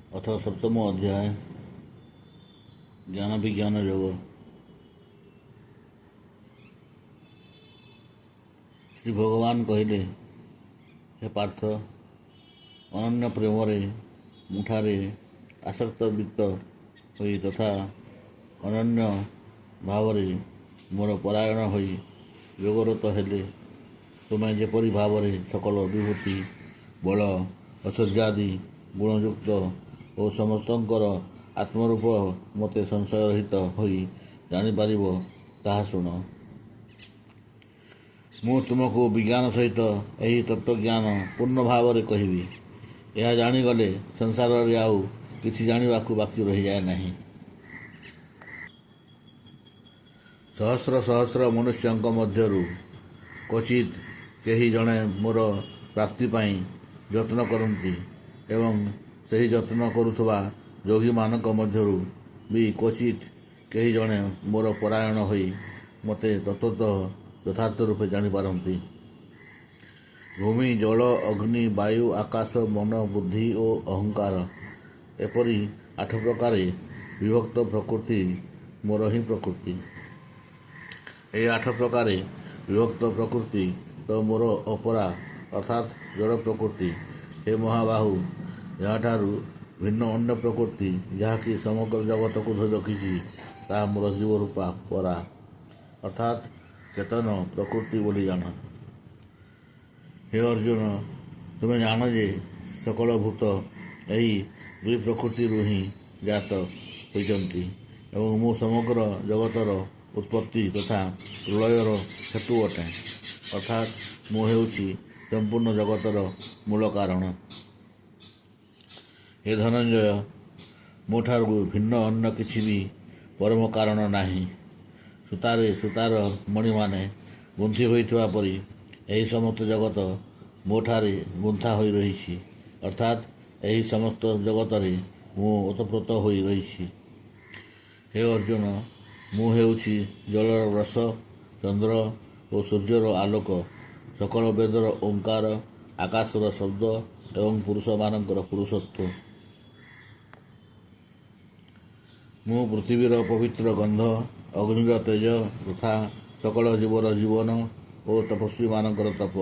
अथ सप्तम अध्याय ज्ञान विज्ञान योग। श्री भगवान कहले, हे पार्थ, अनन्य प्रेम मुठारे आसक्त वित्त होई तथा अनन्य भाव मोर परायण होई योगरत हेले तुम्हें जेपरी भाव सकल विभूति बल ऐश्वर्यादि गुणयुक्त और समस्तंकर आत्मरूप मते संशय रहित होई जानीपर ताहा शुण। मु तुमको विज्ञान सहित यही तत्वज्ञान पूर्ण भाव में कहबी। यह जाणीगले संसार आउ किछि जानिबाकु बाकी रही जाए नहीं। सहस्र सहस्र मनुष्यंक मध्यरु क्वचित केही जणे मोर प्राप्ति पाई यत्न करती एवं सही यत्न करुवा योगी मानक मध्यरु भी क्वचित केही जणे मोर परायण होई मते तत्वतः यथार्थ रूपे जानीपारती। भूमि जल अग्नि वायु आकाश मन बुद्धि और अहंकार एपरी 8 प्रकार विभक्त प्रकृति मोर ही प्रकृति। ये 8 प्रकार विभक्त प्रकृति तो मोर अपरा अर्थात जड़ प्रकृति। हे महाबाहु, यहाँ भिन्न अन्य प्रकृति जहाँकि समग्र जगत को धरी रखी ता मोर जीव रूपा परा अर्थात चेतन प्रकृति बोली जान। हे अर्जुन, तुम्हें जान जे सकल भूत यही दुई प्रकृति ही जात होती एवं मु समग्र जगतर उत्पत्ति तथा प्रलयर हेतु अटे अर्थात मु हेउछि संपूर्ण जगतर मूल कारण। हे धनंजय, मोठार भिन्न अन्य किसी भी परम कारण नाही। सूतारे सूतार मणि माने गुंथि होइथिबा परी यही समस्त जगत मोठारे गुंथा होई रही अर्थात यही समस्त जगतरे मु ओतप्रोत होई रही। हे अर्जुन, मु हेउछि जलर रस, चंद्र और सूर्यर आलोक, सकल वेदर ओंकार, आकाशर शब्द एवं पुरुष मानकर पुरुषत्व। मु पृथ्वीर पवित्र गंध, अग्निर तेज तथा सकल जीवर जीवन और तपस्वी मानकर तप।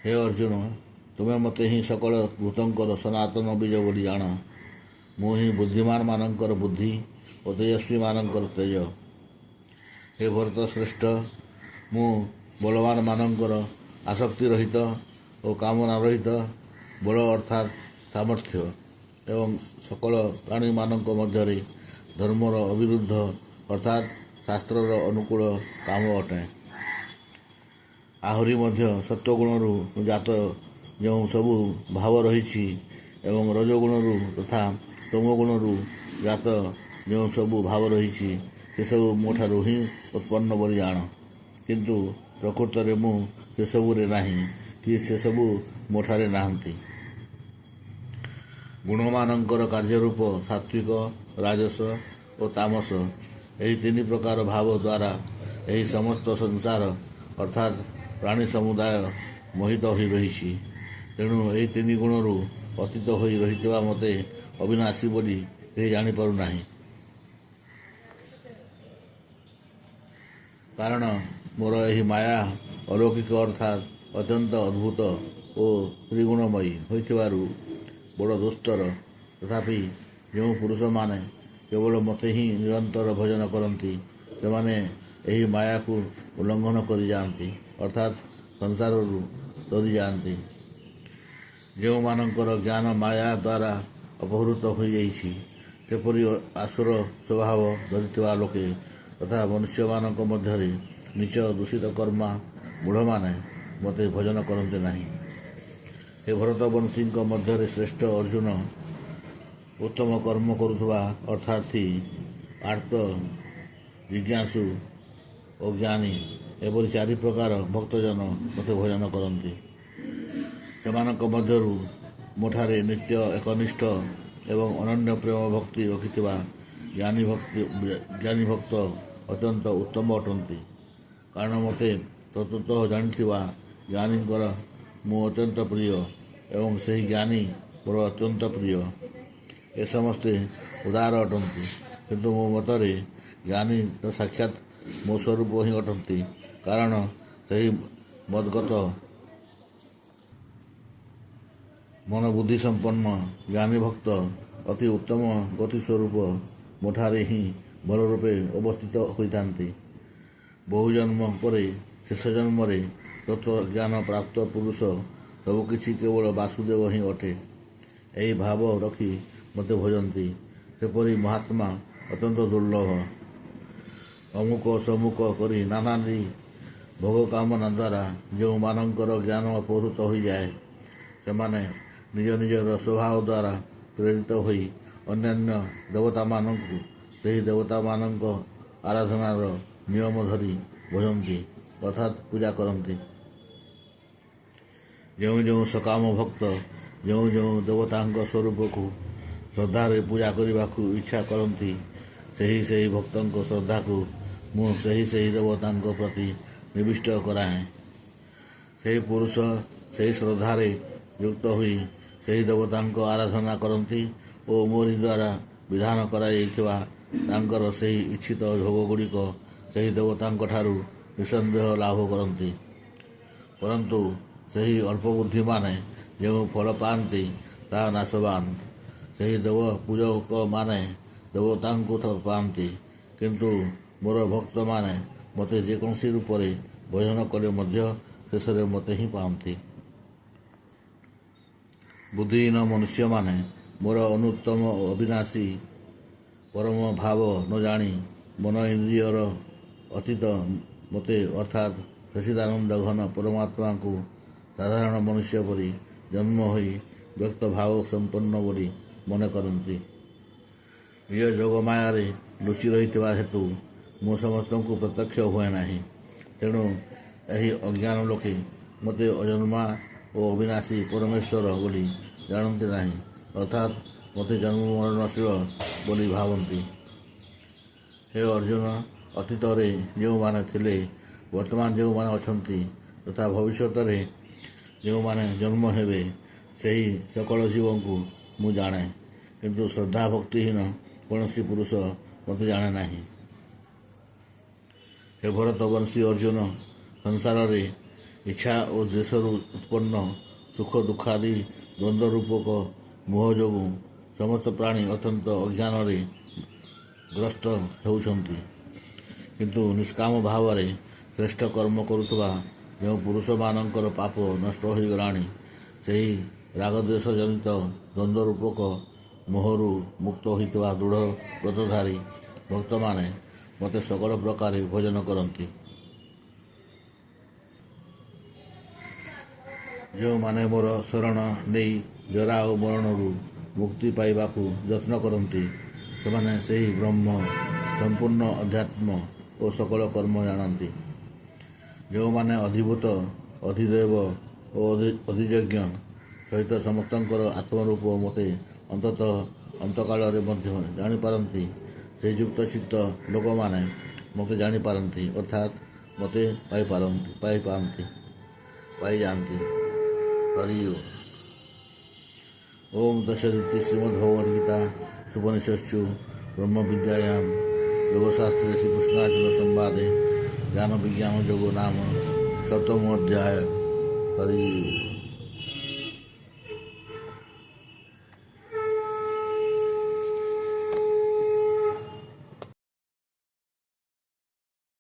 हे अर्जुन, तुम्हें मते ही सकल भूतंकर सनातन बीज बोली जान। मु ही बुद्धिमान मानकर बुद्धि और तेजस्वी मानकर तेज। हे भरत श्रेष्ठ, मु बलवान मानकर आसक्ति रहित और कामना रहित बल अर्थात सामर्थ्य एवं सकल प्राणी मानक मध्य धर्मर अविरुद्ध अर्थात शास्त्रर अनुकूल काम अटे। आहरी मध्य सत्वगुण जात जो सबू भाव रही एवं रजगुण तथा तमोगुण जात जो सबू भाव रही से सबू मोठारू ही उत्पन्न बोली जान। किंतु प्रकृत में मु से सबुरे नाही कि से सबू मोठारे नाहंती। गुणमानंकर कार्यरूप सात्विक, राजस और तामस यही 3 प्रकार भाव द्वारा यही समस्त संसार अर्थात प्राणी समुदाय मोहित हो रही। तेणु यही 3 गुणरू अतीत हो रही मते अविनाशी बोली केही जानीपारु नाही। कारण मोर यही माया अलौकिक अर्थात अत्यंत अद्भुत और त्रिगुणमयी होइथिबारु बड़ दुस्तर। तथापि जो पुरुष माने केवल मते ही निरंतर भजन करती से माने यही माया को उल्लंघन कर जाती अर्थात संसार डरी जाती। जो मानकर ज्ञान माया द्वारा अपहृत हो सेपरी आसुर स्वभाव धरिଥିବା लोके तथा मनुष्य मानक मध्य नीच दूषित कर्मा मूढ़ माने मते भजन करते नहीं। हे भरतवंशी मध्य श्रेष्ठ अर्जुन, उत्तम कर्म करुवा अर्थार्थी, आर्त, जिज्ञासु, अज्ञानी एपरी 4 प्रकार भक्तजन मते भजन करती। सेमानक मध्यरु मोठारे नित्य एकनिष्ठ एवं अनन्य प्रेम भक्ति रखिथिबा ज्ञानी भक्त अत्यंत उत्तम अटंती। कारण मते तत्वतः जानिथिबा ज्ञानींकर मु अत्यंत प्रिय एवं सही ज्ञानी मोर अत्यंत प्रिय। ଏ ସମସ୍ତେ ଉଦାର ଅଟନ୍ତି, କିନ୍ତୁ ମୋ ମତରେ ଜ୍ଞାନୀ ତ ସାକ୍ଷାତ୍ ମୋ ସ୍ୱରୂପ ହିଁ ଅଟନ୍ତି। କାରଣ ସେହି ମଦ୍ଗତ ମନୋବୁଦ୍ଧି ସମ୍ପନ୍ନ ଜ୍ଞାନୀ ଭକ୍ତ ଅତି ଉତ୍ତମ ଗତି ସ୍ୱରୂପ ମୋଠାରେ ହିଁ ଭଲ ରୂପେ ଅବସ୍ଥିତ ହୋଇଥାନ୍ତି। ବହୁ ଜନ୍ମ ପରେ ଶେଷ ଜନ୍ମରେ ତତ୍ତ୍ୱଜ୍ଞାନ ପ୍ରାପ୍ତ ପୁରୁଷ ସବୁକିଛି କେବଳ ବାସୁଦେବ ହିଁ ଅଟେ, ଏହି ଭାବ ରଖି ମୋତେ ଭଜନ୍ତି। ସେପରି ମହାତ୍ମା ଅତ୍ୟନ୍ତ ଦୁର୍ଲଭ। ଅମୁକ ସମୁକ କରି ନାନାଦି ଭୋଗ କାମନା ଦ୍ୱାରା ଯେଉଁମାନଙ୍କର ଜ୍ଞାନ ଅପହୃତ ହୋଇଯାଏ, ସେମାନେ ନିଜ ନିଜର ସ୍ୱଭାବ ଦ୍ୱାରା ପ୍ରେରିତ ହୋଇ ଅନ୍ୟାନ୍ୟ ଦେବତାମାନଙ୍କୁ ସେହି ଦେବତାମାନଙ୍କ ଆରାଧନାର ନିୟମ ଧରି ଭଜନ୍ତି ଅର୍ଥାତ୍ ପୂଜା କରନ୍ତି। ଯେଉଁ ଯେଉଁ ସକାମ ଭକ୍ତ ଯେଉଁ ଯେଉଁ ଦେବତାଙ୍କ ସ୍ୱରୂପକୁ ଶ୍ରଦ୍ଧାରେ ପୂଜା କରିବାକୁ ଇଚ୍ଛା କରନ୍ତି, ସେହି ଭକ୍ତଙ୍କ ଶ୍ରଦ୍ଧାକୁ ମୁଁ ସେହି ଦେବତାଙ୍କ ପ୍ରତି ନିବିଷ୍ଟ କରାଏ। ସେହି ପୁରୁଷ ସେହି ଶ୍ରଦ୍ଧାରେ ଯୁକ୍ତ ହୋଇ ସେହି ଦେବତାଙ୍କ ଆରାଧନା କରନ୍ତି ଓ ମୋରି ଦ୍ୱାରା ବିଧାନ କରାଯାଇଥିବା ତାଙ୍କର ସେହି ଇଚ୍ଛିତ ଭୋଗଗୁଡ଼ିକ ସେହି ଦେବତାଙ୍କଠାରୁ ନିଃସନ୍ଦେହ ଲାଭ କରନ୍ତି। ପରନ୍ତୁ ସେହି ଅଳ୍ପବୁଦ୍ଧିମାନେ ଯେଉଁ ଫଳ ପାଆନ୍ତି ତାହା ନାଶବାନ। ସେହି ଦେବ ପୂଜକମାନେ ଦେବତାଙ୍କୁ ପାଆନ୍ତି, କିନ୍ତୁ ମୋର ଭକ୍ତମାନେ ମୋତେ ଯେକୌଣସି ରୂପରେ ଭଜନ କଲେ ମଧ୍ୟ ଶେଷରେ ମୋତେ ହିଁ ପାଆନ୍ତି। ବୁଦ୍ଧିହୀନ ମନୁଷ୍ୟମାନେ ମୋର ଅନୁତ୍ତମ ଅବିନାଶୀ ପରମ ଭାବ ନ ଜାଣି ମନ ଇନ୍ଦ୍ରିୟର ଅତୀତ ମୋତେ ଅର୍ଥାତ୍ ସଚିଦାନନ୍ଦ ଘନ ପରମାତ୍ମାଙ୍କୁ ସାଧାରଣ ମନୁଷ୍ୟ ପରି ଜନ୍ମ ହୋଇ ବ୍ୟକ୍ତ ଭାବ ସମ୍ପନ୍ନ ବୋଲି ମନେ କରନ୍ତି। ନିଜ ଯୋଗମାୟାରେ ଲୁଚି ରହିଥିବା ହେତୁ ମୁଁ ସମସ୍ତଙ୍କୁ ପ୍ରତ୍ୟକ୍ଷ ହୁଏ ନାହିଁ। ତେଣୁ ଏହି ଅଜ୍ଞାନ ଲୋକେ ମୋତେ ଅଜନ୍ମା ଓ ଅବିନାଶୀ ପରମେଶ୍ୱର ବୋଲି ଜାଣନ୍ତି ନାହିଁ, ଅର୍ଥାତ୍ ମୋତେ ଜନ୍ମ ମରଣଶୀଳ ବୋଲି ଭାବନ୍ତି। ହେ ଅର୍ଜୁନ, ଅତୀତରେ ଯେଉଁମାନେ ଥିଲେ, ବର୍ତ୍ତମାନ ଯେଉଁମାନେ ଅଛନ୍ତି ତଥା ଭବିଷ୍ୟତରେ ଯେଉଁମାନେ ଜନ୍ମ ହେବେ, ସେହି ସକଳ ଜୀବଙ୍କୁ ମୁଁ ଜାଣେ, କିନ୍ତୁ ଶ୍ରଦ୍ଧା ଭକ୍ତିହୀନ କୌଣସି ପୁରୁଷ ମୋତେ ଜାଣେ ନାହିଁ। ହେ ଭରତବଂଶୀ ଅର୍ଜୁନ, ସଂସାରରେ ଇଚ୍ଛା ଓ ଦେଶରୁ ଉତ୍ପନ୍ନ ସୁଖ ଦୁଃଖାଦି ଦ୍ୱନ୍ଦ୍ୱ ରୂପକ ମୋହ ଯୋଗୁଁ ସମସ୍ତ ପ୍ରାଣୀ ଅତ୍ୟନ୍ତ ଅଜ୍ଞାନରେ ଗ୍ରସ୍ତ ହେଉଛନ୍ତି। କିନ୍ତୁ ନିଷ୍କାମ ଭାବରେ ଶ୍ରେଷ୍ଠ କର୍ମ କରୁଥିବା ଯେଉଁ ପୁରୁଷମାନଙ୍କର ପାପ ନଷ୍ଟ ହୋଇଗଲାଣି, ସେହି ରାଗଦ୍ୱେଷ ଜନିତ ଦ୍ୱନ୍ଦ୍ୱ ରୂପକ ମୋହରୁ ମୁକ୍ତ ହୋଇଥିବା ଦୃଢ଼ ବ୍ରତଧାରୀ ଭକ୍ତମାନେ ମୋତେ ସକଳ ପ୍ରକାରେ ଭଜନ କରନ୍ତି। ଯେଉଁମାନେ ମୋର ଶରଣ ନେଇ ଜରା ଓ ମରଣରୁ ମୁକ୍ତି ପାଇବାକୁ ଯତ୍ନ କରନ୍ତି, ସେମାନେ ସେହି ବ୍ରହ୍ମ ସମ୍ପୂର୍ଣ୍ଣ ଅଧ୍ୟାତ୍ମ ଓ ସକଳ କର୍ମ ଜାଣନ୍ତି। ଯେଉଁମାନେ ଅଧିଭୂତ ଅଧିଦେବ ଓ ଅଧିଯଜ୍ଞ ସହିତ ସମସ୍ତଙ୍କର ଆତ୍ମରୂପ ମୋତେ ଅନ୍ତତଃ ଅନ୍ତକାଳରେ ମଧ୍ୟ ଜାଣିପାରନ୍ତି, ସେହି ଯୁକ୍ତ ଚିତ୍ତ ଲୋକମାନେ ମୋତେ ଜାଣିପାରନ୍ତି, ଅର୍ଥାତ୍ ମୋତେ ପାଇଯାଆନ୍ତି। ହରି ଓମ୍ ଦଶରଥି ଶ୍ରୀମଦ୍ଭଗବଦ୍ଗୀତା ସୁପନିଷତ୍ସୁ ବ୍ରହ୍ମବିଦ୍ୟାୟାं ଯୋଗଶାସ୍ତ୍ରେ ଶ୍ରୀକୃଷ୍ଣାର୍ଜୁନ ସମ୍ବାଦେ ଜ୍ଞାନ ବିଜ୍ଞାନ ଯୋଗ ନାମ 7ମ ଅଧ୍ୟାୟ। ହରି